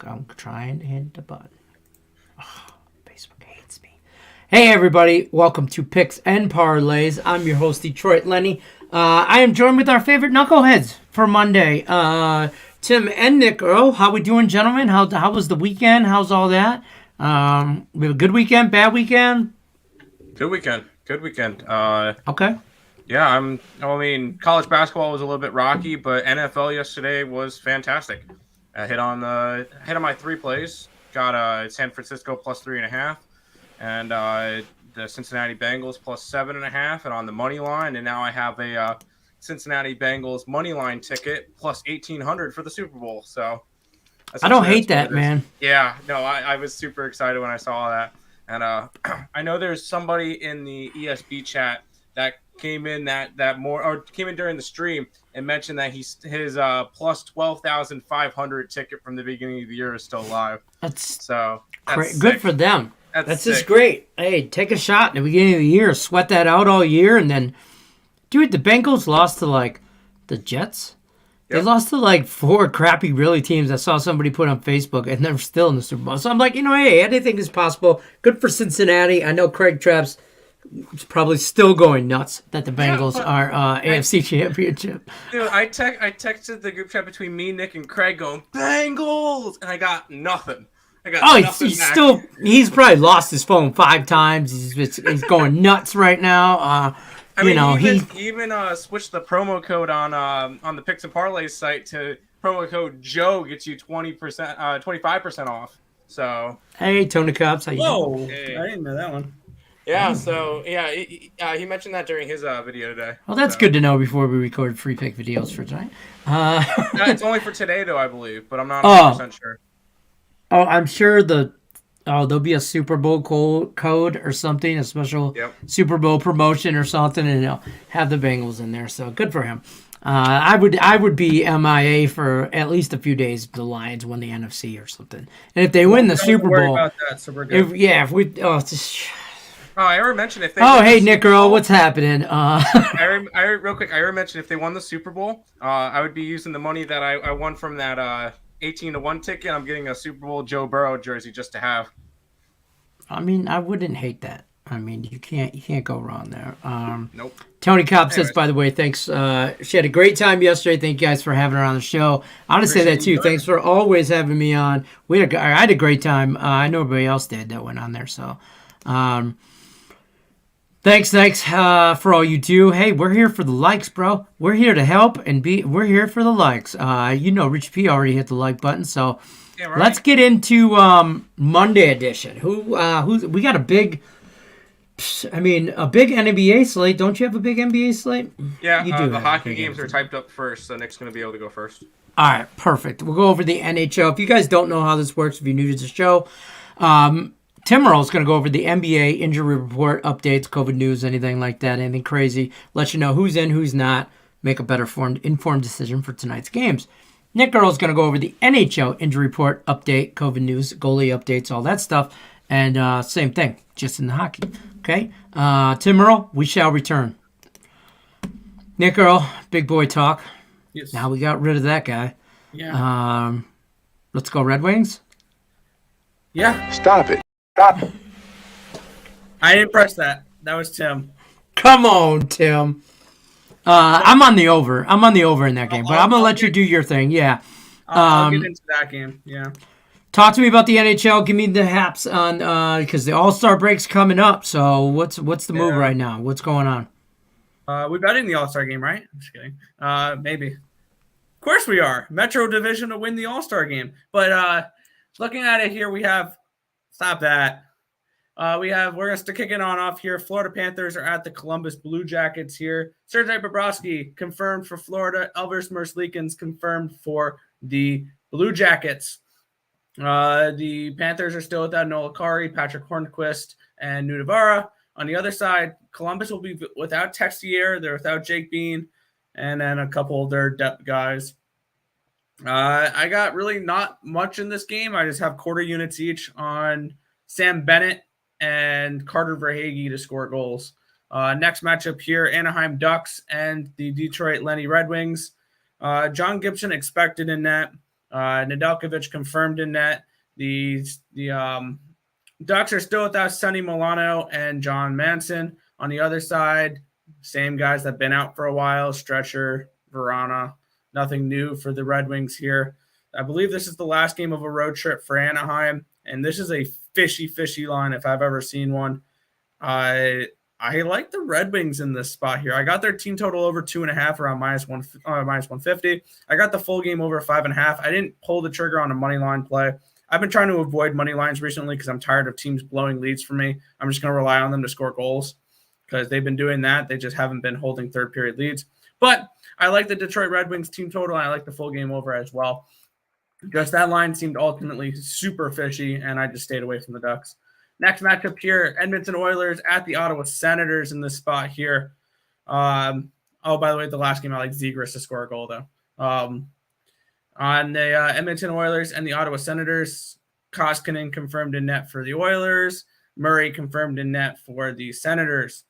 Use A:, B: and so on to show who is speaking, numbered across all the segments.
A: I'm trying to hit the button. Oh, Facebook hates me. Hey, everybody. Welcome to Picks and Parlays. I'm your host, Detroit Lenny. I am joined with our favorite knuckleheads for Monday. Tim and Nick Earl. How we doing, gentlemen? How was the weekend? How's all that? We have a good weekend, bad weekend?
B: Good weekend. Good weekend.
A: Okay.
B: Yeah, college basketball was a little bit rocky, but NFL yesterday was fantastic. I hit on my three plays. Got San Francisco plus 3.5, and the Cincinnati Bengals plus 7.5, and on the money line. And now I have a Cincinnati Bengals money line ticket plus 1,800 for the Super Bowl. So
A: I don't hate that, man.
B: Yeah, no, I was super excited when I saw that. And I know there's somebody in the ESB chat that came in came in during the stream and mentioned that his plus 12,500 ticket from the beginning of the year is still live.
A: That's
B: good
A: sick. For them. That's just
B: sick.
A: Great. Hey, take a shot in the beginning of the year, sweat that out all year, and then, dude, the Bengals lost to the Jets. They lost to 4 crappy really teams. I saw somebody put on Facebook, and they're still in the Super Bowl. So I'm like, hey, anything is possible. Good for Cincinnati. I know Craig Trapp's probably still going nuts that the Bengals are AFC Championship.
B: Dude, I texted the group chat between me, Nick, and Craig going, Bengals! And I got nothing. He's probably lost his phone 5 times. He's going nuts right now. He even switched the promo code on the Picks and Parlays site to promo code Joe gets you 25% off. So
A: hey, Tony Cobbs, how you
C: doing? Hey. I didn't know that one.
B: Yeah, so yeah, he mentioned that during his video today.
A: Well, that's good to know before we record free pick videos for tonight.
B: It's only for today though, I believe, but I'm not 100% sure.
A: Oh, I'm sure there'll be a Super Bowl code or something, a special Super Bowl promotion or something, and he'll have the Bengals in there. So good for him. I would be MIA for at least a few days if the Lions won the NFC or something. And if they win the Super Bowl,
C: about that, so we're good.
B: I already mentioned if they.
A: Oh, hey, Nick Earl, what's happening?
B: Real quick, I already mentioned if they won the Super Bowl, I would be using the money that I won from that 18-1 ticket. I'm getting a Super Bowl Joe Burrow jersey just to have.
A: I mean, I wouldn't hate that. I mean, you can't go wrong there.
B: Nope.
A: Tony Cobb says, by the way, thanks. She had a great time yesterday. Thank you guys for having her on the show. I want to say that too. Thanks for always having me on. I had a great time. I know everybody else did that went on there. So, thanks for all you do. Hey, we're here for the likes, bro. We're here to help we're here for the likes. Rich P already hit the like button, so let's get into Monday edition. We got a big NBA slate. Don't you have a big NBA slate?
B: Yeah, you do. The hockey games are typed up first, so Nick's going to be able to go first.
A: All right, perfect. We'll go over the NHL. If you guys don't know how this works, if you're new to the show, Tim Earl's going to go over the NBA injury report, updates, COVID news, anything like that, anything crazy. Let you know who's in, who's not. Make a better informed decision for tonight's games. Nick Earl's going to go over the NHL injury report, update, COVID news, goalie updates, all that stuff. And same thing, just in the hockey. Okay? Tim Earl, we shall return. Nick Earl, big boy talk.
C: Yes.
A: Now we got rid of that guy.
C: Yeah.
A: Let's go Red Wings.
C: Yeah.
D: Stop it.
C: I didn't press that. That was Tim.
A: Come on, Tim. I'm on the over. I'm on the over in that game, but I'm going to let you do your thing. Yeah.
C: I'll get into that game. Yeah.
A: Talk to me about the NHL. Give me the haps on because the All-Star break's coming up. So what's the move right now? What's going on?
C: We bet in the All-Star game, right? I'm just kidding. Maybe. Of course we are. Metro Division to win the All-Star game. But looking at it here, we have stop that. We're going to kick it on off here. Florida Panthers are at the Columbus Blue Jackets here. Sergei Bobrovsky confirmed for Florida. Elvis Merzlikins confirmed for the Blue Jackets. The Panthers are still without Noel Acciari, Patrick Hornquist, and Nudavara. On the other side, Columbus will be without Texier. They're without Jake Bean, and then a couple of their depth guys. I got really not much in this game. I just have quarter units each on Sam Bennett and Carter Verhaeghe to score goals. Next matchup here, Anaheim Ducks and the Detroit Lenny Red Wings. John Gibson expected in net. Nedeljkovic confirmed in net. The Ducks are still without Sonny Milano and John Manson. On the other side, same guys that have been out for a while, Stretcher, Verana. Nothing new for the Red Wings here. I believe this is the last game of a road trip for Anaheim, and this is a fishy line if I've ever seen one. I like the Red Wings in this spot here. I got their team total over 2.5 around minus 150. I got the full game over 5.5. I didn't pull the trigger on a money line play. I've been trying to avoid money lines recently because I'm tired of teams blowing leads for me. I'm just going to rely on them to score goals because they've been doing that. They just haven't been holding third period leads. But I like the Detroit Red Wings team total, and I like the full game over as well. Just that line seemed ultimately super fishy, and I just stayed away from the Ducks. Next matchup here, Edmonton Oilers at the Ottawa Senators in this spot here. By the way, the last game I like Zegras to score a goal, though. On the Edmonton Oilers and the Ottawa Senators, Koskinen confirmed in net for the Oilers. Murray confirmed in net for the Senators.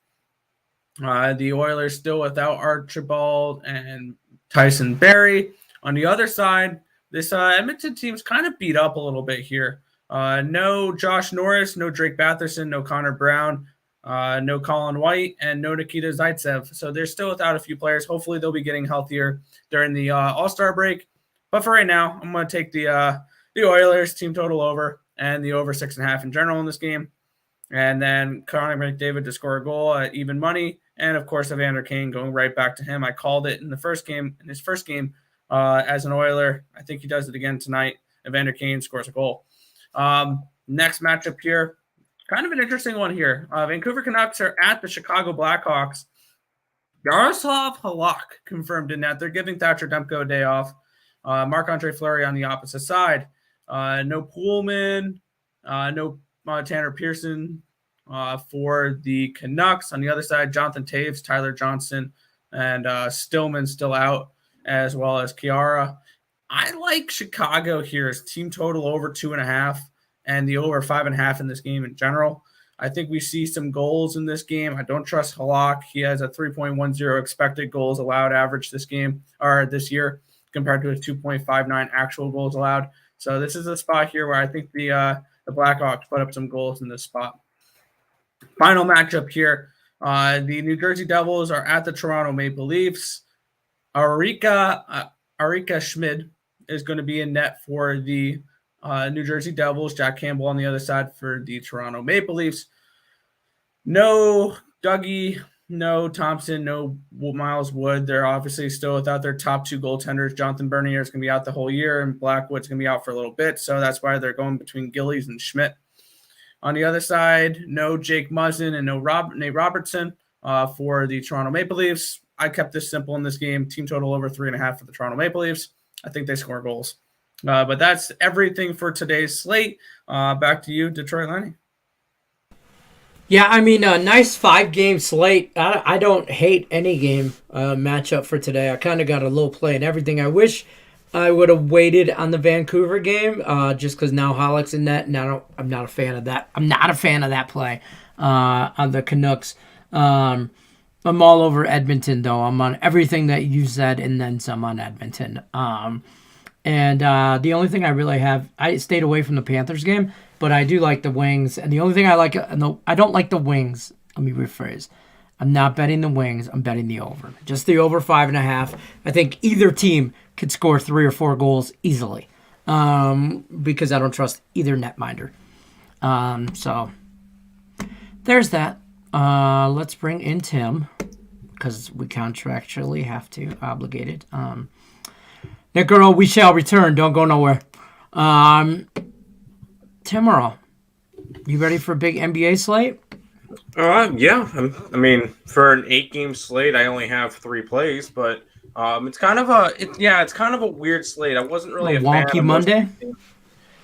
C: The Oilers still without Archibald and Tyson Barrie. On the other side, this Edmonton team's kind of beat up a little bit here. No Josh Norris, no Drake Batherson, no Connor Brown, no Colin White, and no Nikita Zaitsev. So they're still without a few players. Hopefully they'll be getting healthier during the All-Star break. But for right now, I'm going to take the Oilers team total over and the over 6.5 in general in this game. And then Connor McDavid to score a goal at even money. And, of course, Evander Kane going right back to him. I called it in his first game as an Oiler. I think he does it again tonight. Evander Kane scores a goal. Next matchup here, kind of an interesting one here. Vancouver Canucks are at the Chicago Blackhawks. Yaroslav Halak confirmed in net. They're giving Thatcher Demko a day off. Marc-Andre Fleury on the opposite side. No Pullman, no Tanner Pearson for the Canucks. On the other side, Jonathan Taves, Tyler Johnson, and Stillman still out, as well as Chiara. I like Chicago here as team total over 2.5 and the over 5.5 in this game in general. I think we see some goals in this game. I don't trust Halak. He has a 3.10 expected goals allowed average this year compared to his 2.59 actual goals allowed. So this is a spot here where I think the Blackhawks put up some goals in this spot. Final matchup here. The New Jersey Devils are at the Toronto Maple Leafs. Arika Schmid is going to be in net for the New Jersey Devils. Jack Campbell on the other side for the Toronto Maple Leafs. No Dougie, no Thompson, no Miles Wood. They're obviously still without their top two goaltenders. Jonathan Bernier is going to be out the whole year, and Blackwood's going to be out for a little bit. So that's why they're going between Gillies and Schmidt. On the other side, no Jake Muzzin and no Nate Robertson for the Toronto Maple Leafs. I kept this simple in this game. Team total over 3.5 for the Toronto Maple Leafs. I think they score goals. But that's everything for today's slate. Back to you, Detroit Lenny.
A: Yeah, I mean, a nice 5-game slate. I don't hate any game matchup for today. I kind of got a low play and everything. I wish I would have waited on the Vancouver game just because now Halleck's in net, and I'm not a fan of that. I'm not a fan of that play on the Canucks. I'm all over Edmonton, though. I'm on everything that you said and then some on Edmonton. And the only thing I really have, I stayed away from the Panthers game, but I do like the Wings. And the only thing I like, I don't like the Wings. Let me rephrase. I'm not betting the Wings. I'm betting the over. Just the over 5.5. I think either team could score 3 or 4 goals easily because I don't trust either netminder. So there's that. Let's bring in Tim because we contractually have to obligate it. Nick Girl, we shall return. Don't go nowhere. Tim Earl, you ready for a big NBA slate?
D: Yeah. I mean, for an 8-game slate, I only have 3 plays, but it's kind of a weird slate. I wasn't really a
A: wonky
D: fan of
A: Monday.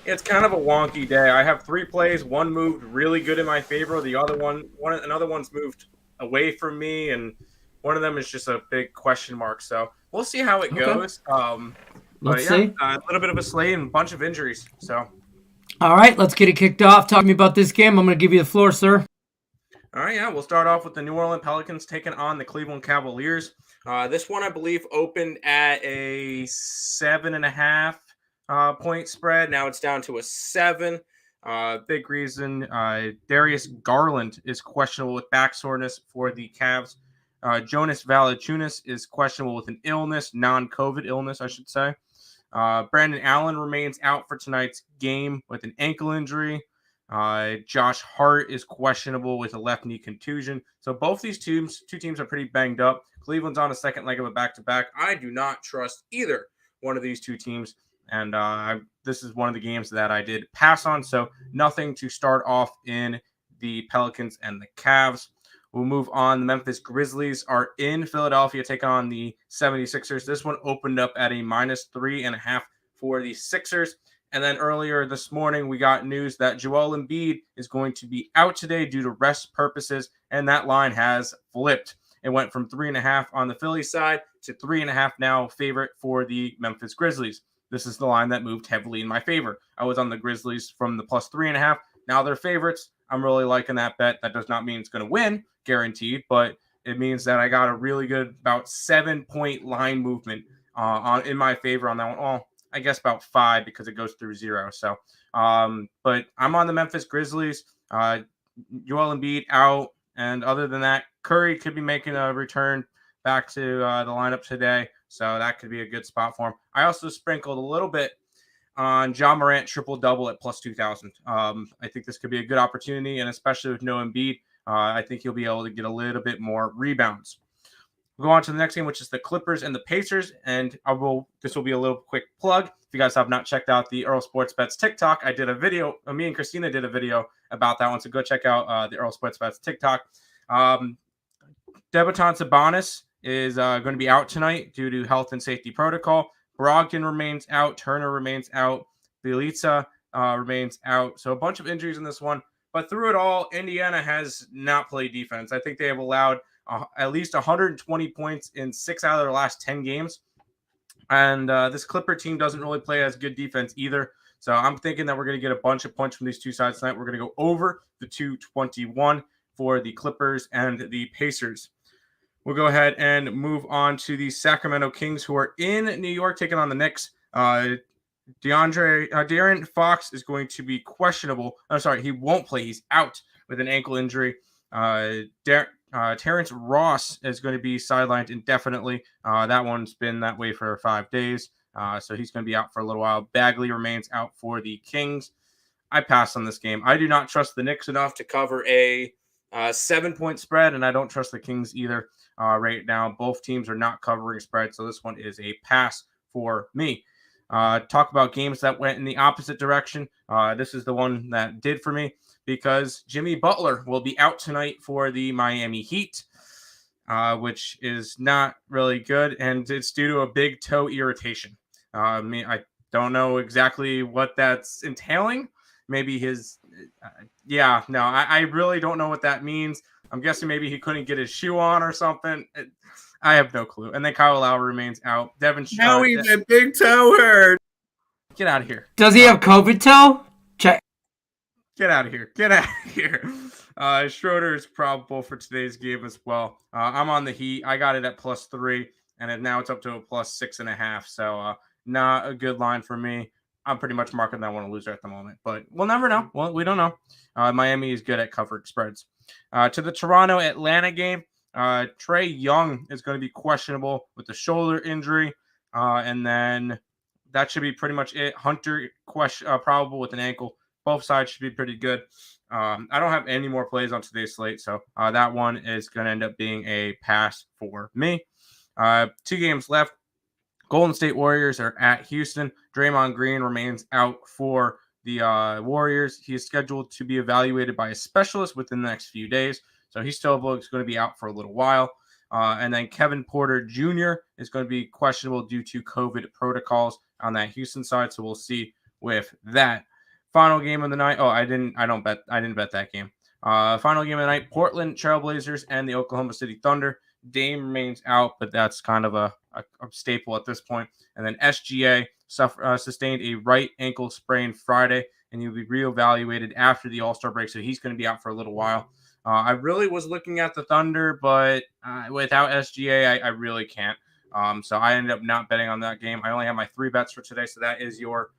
D: It's kind of a wonky day. I have 3 plays. One moved really good in my favor. The other another one's moved away from me, and one of them is just a big question mark. So we'll see how it goes.
A: Let's see.
D: A little bit of a slate and a bunch of injuries. So.
A: All right, let's get it kicked off. Talk to me about this game. I'm going to give you the floor, sir.
D: All right, yeah, we'll start off with the New Orleans Pelicans taking on the Cleveland Cavaliers. This one, I believe, opened at a 7.5 point spread. Now it's down to a 7. Big reason, Darius Garland is questionable with back soreness for the Cavs. Jonas Valanciunas is questionable with an illness, non-COVID illness, I should say. Brandon Allen remains out for tonight's game with an ankle injury. Josh Hart is questionable with a left knee contusion. So both these two teams are pretty banged up. Cleveland's on a second leg of a back-to-back. I do not trust either one of these two teams. And this is one of the games that I did pass on. So nothing to start off in the Pelicans and the Cavs. We'll move on. The Memphis Grizzlies are in Philadelphia, taking on the 76ers. This one opened up at a -3.5 for the Sixers. And then earlier this morning, we got news that Joel Embiid is going to be out today due to rest purposes, and that line has flipped. It went from 3.5 on the Philly side to 3.5 now favorite for the Memphis Grizzlies. This is the line that moved heavily in my favor. I was on the Grizzlies from the +3.5. Now they're favorites. I'm really liking that bet. That does not mean it's going to win, guaranteed, but it means that I got a really good about 7-point line movement in my favor on that one. Well, I guess about 5 because it goes through 0. So, but I'm on the Memphis Grizzlies. Joel Embiid out, and other than that, Curry could be making a return back to the lineup today, so that could be a good spot for him. I also sprinkled a little bit on Ja Morant triple-double at +2,000. I think this could be a good opportunity, and especially with no Embiid, I think he'll be able to get a little bit more rebounds. We'll go on to the next game, which is the Clippers and the Pacers, and this will be a little quick plug. If you guys have not checked out the Earl Sports Bets TikTok, I did a video. Me and Christina did a video about that one, so go check out the Earl Sports Bets TikTok. Debutant Sabonis is going to be out tonight due to health and safety protocol. Brogdon remains out. Turner remains out. Bielitsa remains out. So a bunch of injuries in this one. But through it all, Indiana has not played defense. I think they have allowed at least 120 points in 6 out of their last 10 games. And this Clipper team doesn't really play as good defense either. So I'm thinking that we're going to get a bunch of points from these two sides tonight. We're going to go over the 221 for the Clippers and the Pacers. We'll go ahead and move on to the Sacramento Kings, who are in New York taking on the Knicks. De'Aaron Fox is going to be questionable. I'm sorry, he won't play. He's out with an ankle injury. Terrence Ross is going to be sidelined indefinitely. That one's been that way for 5 days. So he's going to be out for a little while. Bagley remains out for the Kings. I pass on this game. I do not trust the Knicks enough to cover a 7-point spread, and I don't trust the Kings either right now. Both teams are not covering spread, so this one is a pass for me. Talk about games that went in the opposite direction. This is the one that did for me because Jimmy Butler will be out tonight for the Miami Heat, which is not really good, and it's due to a big toe irritation. I don't know exactly what that's entailing. Maybe I really don't know what that means. I'm guessing maybe he couldn't get his shoe on or something. I have no clue. And then Kyle Lowry remains out. Devin
C: Now he's a big toe hurt.
D: Get out of here.
A: Does he have COVID toe? Check.
D: Get out of here. Get out of here. Schroeder is probable for today's game as well. I'm on the Heat. I got it at +3, and now it's up to a +6.5. So not a good line for me. I'm pretty much marking that one a loser at the moment, but we'll never know. Well, we don't know. Miami is good at covered spreads. To the Toronto-Atlanta game, Trae Young is going to be questionable with the shoulder injury, and then that should be pretty much it. Hunter probable with an ankle. Both sides should be pretty good. I don't have any more plays on today's slate, so that one is going to end up being a pass for me. 2 games left. Golden State Warriors are at Houston. Draymond Green remains out for the Warriors. He is scheduled to be evaluated by a specialist within the next few days. So he's still going to be out for a little while. And then Kevin Porter Jr. is going to be questionable due to COVID protocols on that Houston side. So we'll see with that. Final game of the night. Oh, I didn't bet that game. Final game of the night, Portland Trailblazers and the Oklahoma City Thunder. Dame remains out, but that's kind of a staple at this point. And then SGA sustained a right ankle sprain Friday, and he'll be reevaluated after the All-Star break, so he's going to be out for a little while. I really was looking at the Thunder, but without SGA, I really can't. So I ended up not betting on that game. I only have my 3 bets for today. So that is your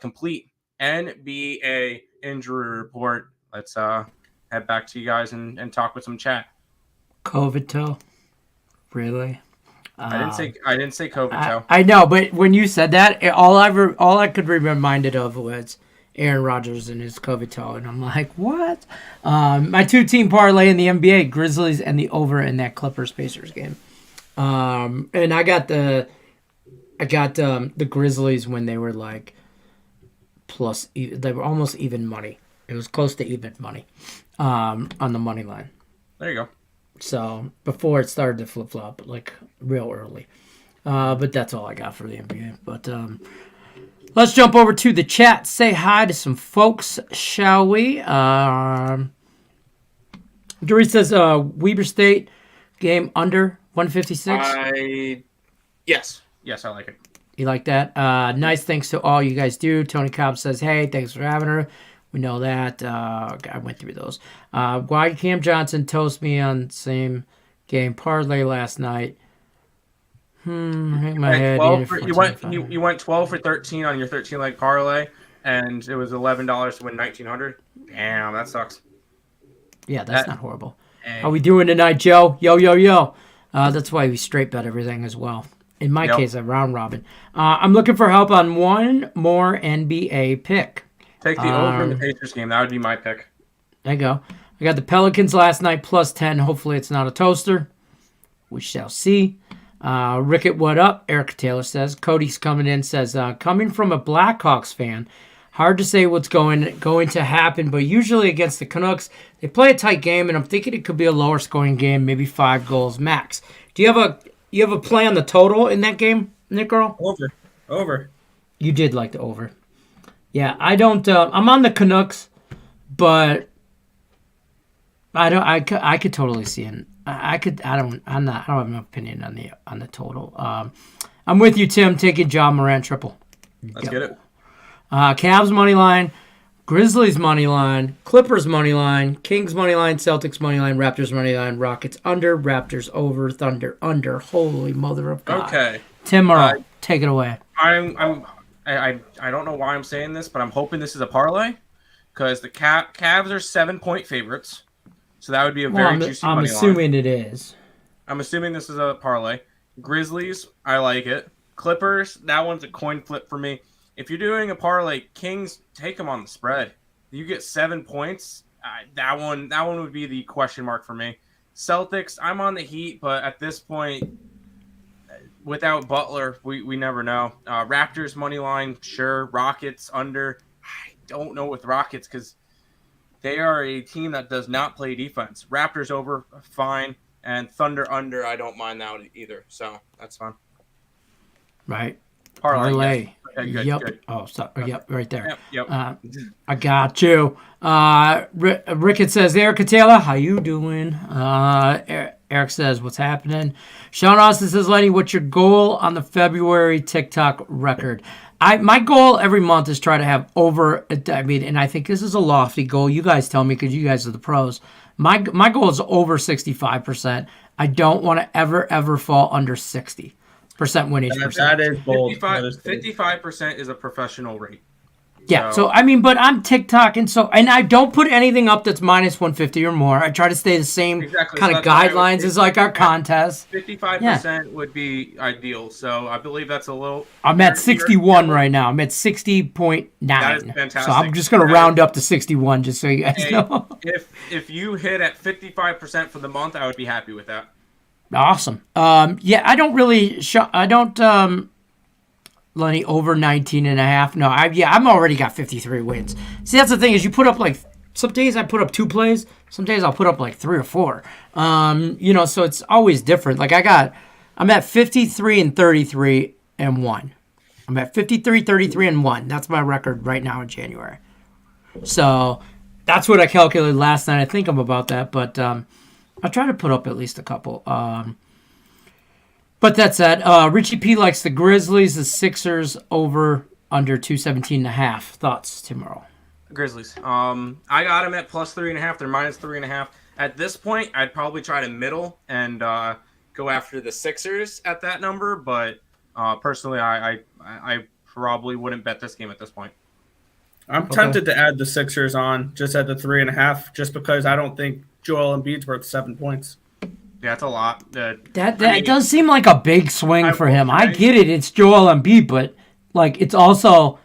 D: complete NBA injury report. Let's head back to you guys and talk with some chat.
A: COVID toe, really?
D: I didn't say COVID toe.
A: I know, but when you said that, all I could be reminded of was Aaron Rodgers and his COVID toe, and I'm like, what? My 2-team parlay in the NBA: Grizzlies and the over in that Clippers-Pacers game. And I got the Grizzlies when they were like they were almost even money. It was close to even money on the money line.
D: There you go.
A: So before it started to flip flop, like real early. But that's all I got for the NBA. But let's jump over to the chat. Say hi to some folks, shall we? Dory says Weber State game under 156.
D: Yes, I like it.
A: You like that? Nice, thanks to all you guys do. Tony Cobb says, hey, thanks for having her. We know that. I went through those. Why Cam Johnson toast me on same game parlay last night? Hang my head.
D: You went 12 for 13 on your 13-leg parlay, and it was $11 to win $1,900. Damn, that sucks.
A: Yeah, that's not horrible. How we doing tonight, Joe? Yo. That's why we straight bet everything as well. In my case, a round robin. I'm looking for help on one more NBA pick.
D: Take the over in the Pacers game. That would be my pick.
A: There you go. I got the Pelicans last night plus 10. Hopefully it's not a toaster. We shall see. Rickett, what up? Eric Taylor says. Cody's coming in, says, coming from a Blackhawks fan, hard to say what's going to happen, but usually against the Canucks, they play a tight game, and I'm thinking it could be a lower scoring game, maybe 5 goals max. Do you have a play on the total in that game, Nick Earl?
C: Over.
A: You did like the over. Yeah, I don't. I'm on the Canucks, but I don't. I could totally see it. I don't have an opinion on the total. I'm with you, Tim. Taking John Moran triple.
D: Let's get it.
A: Cavs money line, Grizzlies money line, Clippers money line, Kings money line, Celtics money line, Raptors money line, Rockets under, Raptors over, Thunder under. Holy mother of God.
D: Okay.
A: Tim Murrow, take it away.
D: I don't know why I'm saying this, but I'm hoping this is a parlay because the Cavs are 7-point favorites, so that would be a very juicy money line.
A: I'm assuming it is.
D: I'm assuming this is a parlay. Grizzlies, I like it. Clippers, that one's a coin flip for me. If you're doing a parlay, Kings, take them on the spread. You get 7 points. That one would be the question mark for me. Celtics, I'm on the Heat, but at this point, without Butler, we never know. Raptors money line, sure. Rockets under. I don't know with Rockets because they are a team that does not play defense. Raptors over, fine. And Thunder under, I don't mind that either. So that's fine.
A: Right.
D: Parlay.
A: Yes.
D: Okay, good,
A: yep.
D: good.
A: Oh, sorry. Yep, right there.
D: Yep.
A: I got you. Rickett says, Erica Taylor, how you doing? Eric says, what's happening? Sean Austin says, Lenny, what's your goal on the February TikTok record? My goal every month is try to have over, and I think this is a lofty goal. You guys tell me because you guys are the pros. My goal is over 65%. I don't want to ever fall under 60% winnage percent.
C: That is bold.
D: 55% is a professional rate.
A: Yeah, so I mean, but I'm TikTok, and I don't put anything up that's minus 150 or more. I try to stay the same kind of guidelines as like our contest.
D: 55% would be ideal. So I believe that's a little.
A: I'm at 61 right now. I'm at 60.9.
D: That is fantastic.
A: So I'm just gonna round up to 61, just so you guys know.
D: If you hit at 55% for the month, I would be happy with that.
A: Awesome. Yeah, I don't really. Lenny over 19.5. No, I'm already got 53 wins. See, that's the thing is you put up like some days I put up 2 plays, some days I'll put up like 3 or 4. So it's always different. Like I'm at 53 and 33 and 1. I'm at 53, 33 and 1. That's my record right now in January. So that's what I calculated last night. I think I'm about that, but I try to put up at least a couple. But that's that. Richie P likes the Grizzlies, the Sixers over under 217.5. Thoughts, Tim Earl?
D: Grizzlies. I got them at plus 3.5. They're minus 3.5. At this point, I'd probably try to middle and go after the Sixers at that number, but personally, I probably wouldn't bet this game at this point.
C: I'm tempted to add the Sixers on just at the 3.5, just because I don't think Joel Embiid's worth 7 points.
D: Yeah, that's a lot.
A: It does seem like a big swing for him. I get it. It's Joel Embiid, but like it's also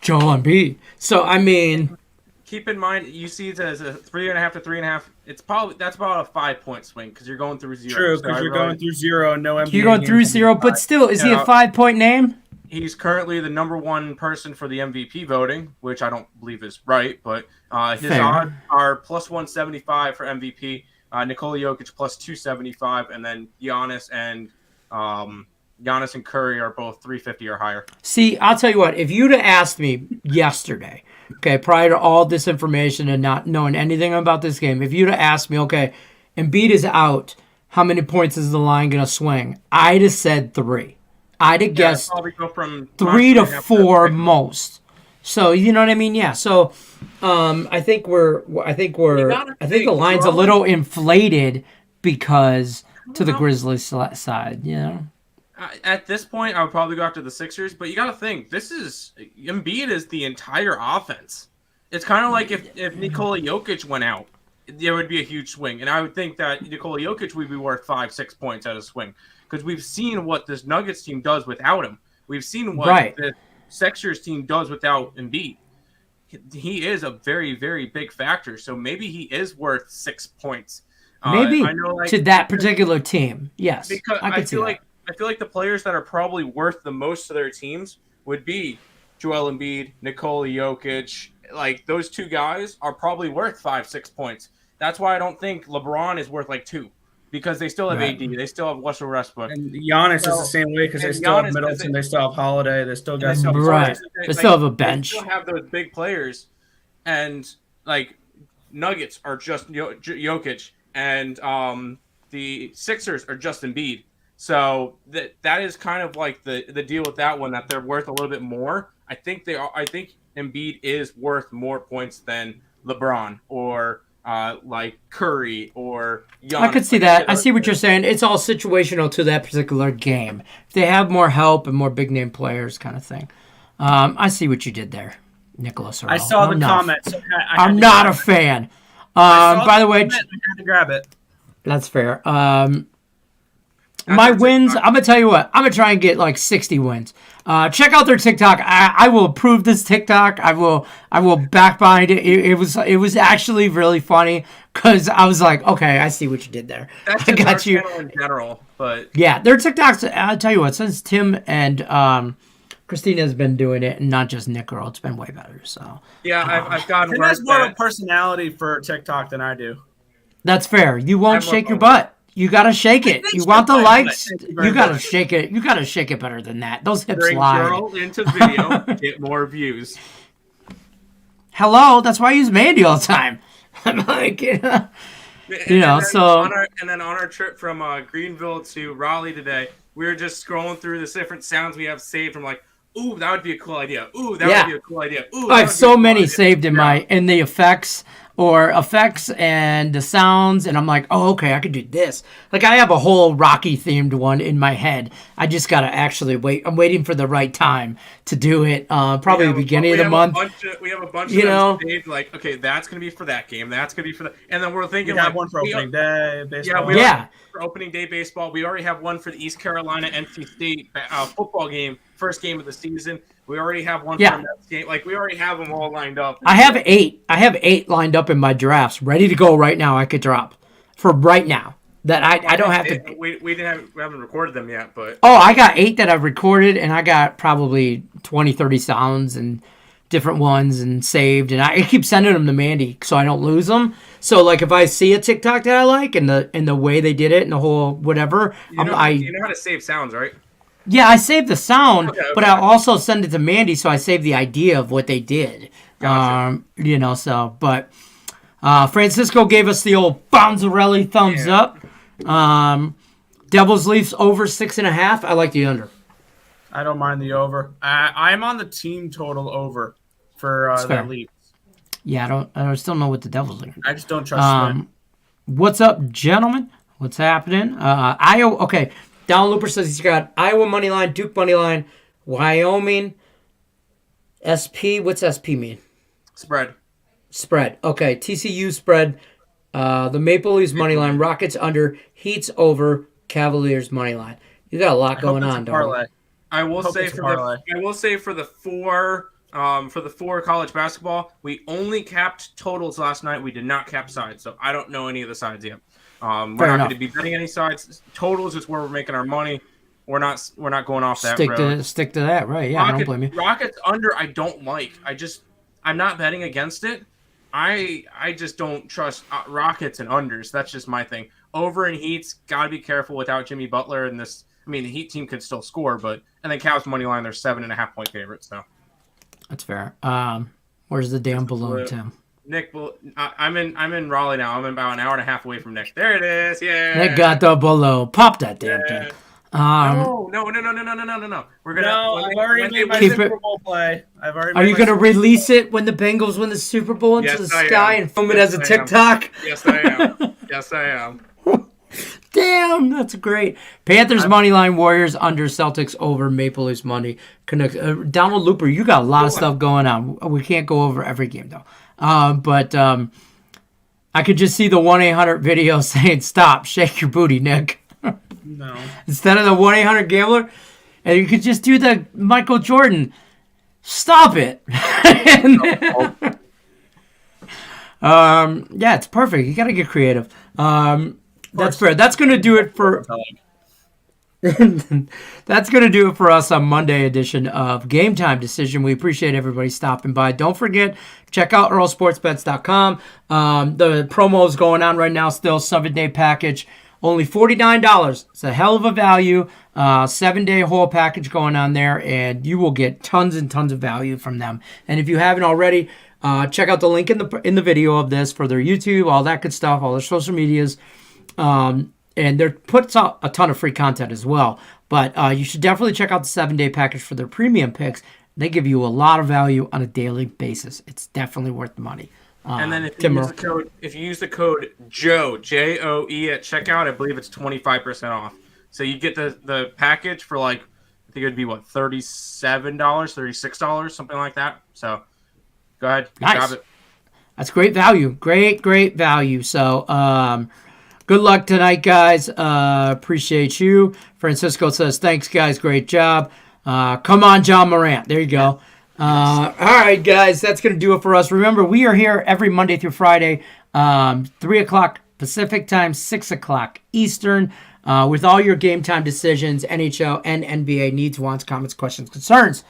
A: Joel Embiid. So I mean,
D: keep in mind you see it as a 3.5 to 3.5. That's about a 5-point swing because you're going through 0.
C: True, because you're going through 0 and no NBA.
A: You're going through 0, but still, is he a 5-point name?
D: He's currently the number 1 person for the MVP voting, which I don't believe is right, but his odds are plus 175 for MVP. Nikola Jokic plus 275, and then Giannis and Curry are both 350 or higher.
A: See, I'll tell you what. If you'd have asked me yesterday, okay, prior to all this information and not knowing anything about this game, if you'd have asked me, okay, Embiid is out, how many points is the line going to swing? I'd have said 3. I'd have guessed
D: probably go from
A: 3 to 4 most. So you know what I mean? Yeah. So I think the line's a little inflated because to the Grizzlies side. You know.
D: At this point, I would probably go after the Sixers, but you got to think Embiid is the entire offense. It's kind of like if Nikola Jokic went out, there would be a huge swing, and I would think that Nikola Jokic would be worth 5-6 points at a swing. Because we've seen what this Nuggets team does without him. We've seen what the Sixers team does without Embiid. He is a very, very big factor. So maybe he is worth 6 points.
A: Maybe to that particular team. Yes,
D: because I feel like the players that are probably worth the most to their teams would be Joel Embiid, Nikola Jokic. Like those 2 guys are probably worth 5-6 points. That's why I don't think LeBron is worth like 2. Because they still have AD, they still have Russell Westbrook,
C: and Giannis is the same way because they still have Middleton, they still have Holiday, they still got some
A: They still have a bench.
D: They still have those big players, and like Nuggets are just Jokic, and the Sixers are just Embiid. So that is kind of like the deal with that one, that they're worth a little bit more. I think Embiid is worth more points than LeBron or like Curry or Giannis.
A: I could see that. I see what you're saying. It's all situational to that particular game. If they have more help and more big name players, kind of thing. I see what you did there, Nicholas.
C: I saw the comments.
A: I'm not a fan. By the way,
C: I had to grab it.
A: That's fair. My wins, I'm going to tell you what. I'm going to try and get like 60 wins. Check out their TikTok. I will approve this TikTok. I will back behind it. It was actually really funny because I was like, okay, I see what you did there.
D: That's
A: I got you.
D: In general, but
A: yeah, their TikToks. I'll tell you what. Since Tim and Christina has been doing it, and not just Nick Earl, it's been way better. So
D: yeah, I've gotten.
C: Tim has more of a personality for TikTok than I do.
A: That's fair. You won't shake your butt. You gotta shake it. You want the likes? You gotta shake it. You gotta shake it better than that. Those hips lie.
D: Girl into video, get more views.
A: Hello, that's why I use Mandy all the time. I'm like, on
D: our trip from Greenville to Raleigh today, we were just scrolling through the different sounds we have saved. I'm like, ooh, that would be a cool idea. Ooh, that would be a cool idea. Ooh,
A: I have so many saved in the effects and the sounds, and I'm like, oh, okay, I could do this. Like, I have a whole Rocky themed one in my head. I just gotta actually wait. I'm waiting for the right time to do it. Probably the beginning of the month.
D: We have a bunch of them saved, like, okay, that's gonna be for that game. That's gonna be for that. And then we're thinking,
C: we have one for opening day baseball.
D: For opening day baseball. We already have one for the East Carolina NC State football game, first game of the season. We already have one for that game. Like, we already have them all lined up.
A: I have 8. I have 8 lined up in my drafts, ready to go right now. I could drop for right now. That I don't have to.
D: We haven't recorded them yet, but
A: I got 8 that I've recorded, and I got probably 20, 30 sounds and different ones and saved, and I keep sending them to Mandy so I don't lose them. So like if I see a TikTok that I like and the way they did it and the whole whatever,
D: you know how to save sounds, right?
A: Yeah, I saved the sound, but I also send it to Mandy, so I saved the idea of what they did.
D: Gotcha.
A: But Francisco gave us the old Bonzarelli thumbs up. Devils Leafs over 6.5. I like the under.
C: I don't mind the over. I'm on the team total over for the Leafs.
A: Yeah, I don't still know what the Devils are.
C: I just don't trust them.
A: What's up, gentlemen? What's happening? Iowa. Okay. Down Looper says he's got Iowa money line, Duke money line, Wyoming, SP. What's SP mean?
D: Spread.
A: Spread. Okay. TCU spread. The Maple Leafs money line, Rockets under, Heats over, Cavaliers money line. You got a lot going on, dog.
D: I will say for the four college basketball, we only capped totals last night. We did not cap sides, so I don't know any of the sides yet. We're not going to be betting any sides. Totals is where we're making our money. We're not going off that road.
A: Stick to that, right? Yeah, I don't blame you.
D: Rockets under, I don't like. I'm not betting against it. I just don't trust Rockets and unders. That's just my thing. Over in Heats, got to be careful without Jimmy Butler and this. I mean, the Heat team could still score, and then Cavs money line, they're 7.5 point favorites. So
A: that's fair. Where's the damn balloon, Tim?
D: Nick, I'm in Raleigh now. I'm about an hour and a half away from Nick. There it is. Yeah.
A: Nick got the balloon. Pop that damn thing.
D: No. We're gonna.
C: I've already made my Super Bowl play.
A: Are you gonna release it when the Bengals win the Super Bowl into the sky and film it as a TikTok?
D: Yes, I am.
A: Damn, that's great. Panthers money line, Warriors under, Celtics over, Maple Leafs money. Donald Looper, you got a lot of stuff going on. We can't go over every game though. But I could just see the 1-800 video saying, "Stop, shake your booty, Nick."
C: No.
A: Instead of the 1-800 gambler, and you could just do the Michael Jordan. Stop it. Yeah, it's perfect. You got to get creative. That's fair. That's going to do it for. That's going to do it for us on Monday edition of Game Time Decision. We appreciate everybody stopping by. Don't forget, check out earlsportsbets.com. The promo is going on right now still, 7-day package. Only $49. It's a hell of a value. 7-day whole package going on there, and you will get tons and tons of value from them. And if you haven't already, check out the link in the video of this for their YouTube, all that good stuff, all their social medias. And they puts out a ton of free content as well. But you should definitely check out the 7-day package for their premium picks. They give you a lot of value on a daily basis. It's definitely worth the money.
D: And then if you use the code Joe, Joe at checkout, I believe it's 25% off. So you get the package for I think it would be $37, $36, something like that. So go ahead, grab it.
A: That's great value. Great value. So good luck tonight, guys. Appreciate you. Francisco says, thanks, guys. Great job. Come on, John Morant. There you go. All right, guys. That's going to do it for us. Remember, we are here every Monday through Friday, 3 o'clock Pacific time, 6 o'clock Eastern, with all your game time decisions, NHL and NBA needs, wants, comments, questions, concerns.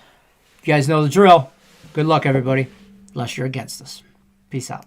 A: You guys know the drill. Good luck, everybody, unless you're against us. Peace out.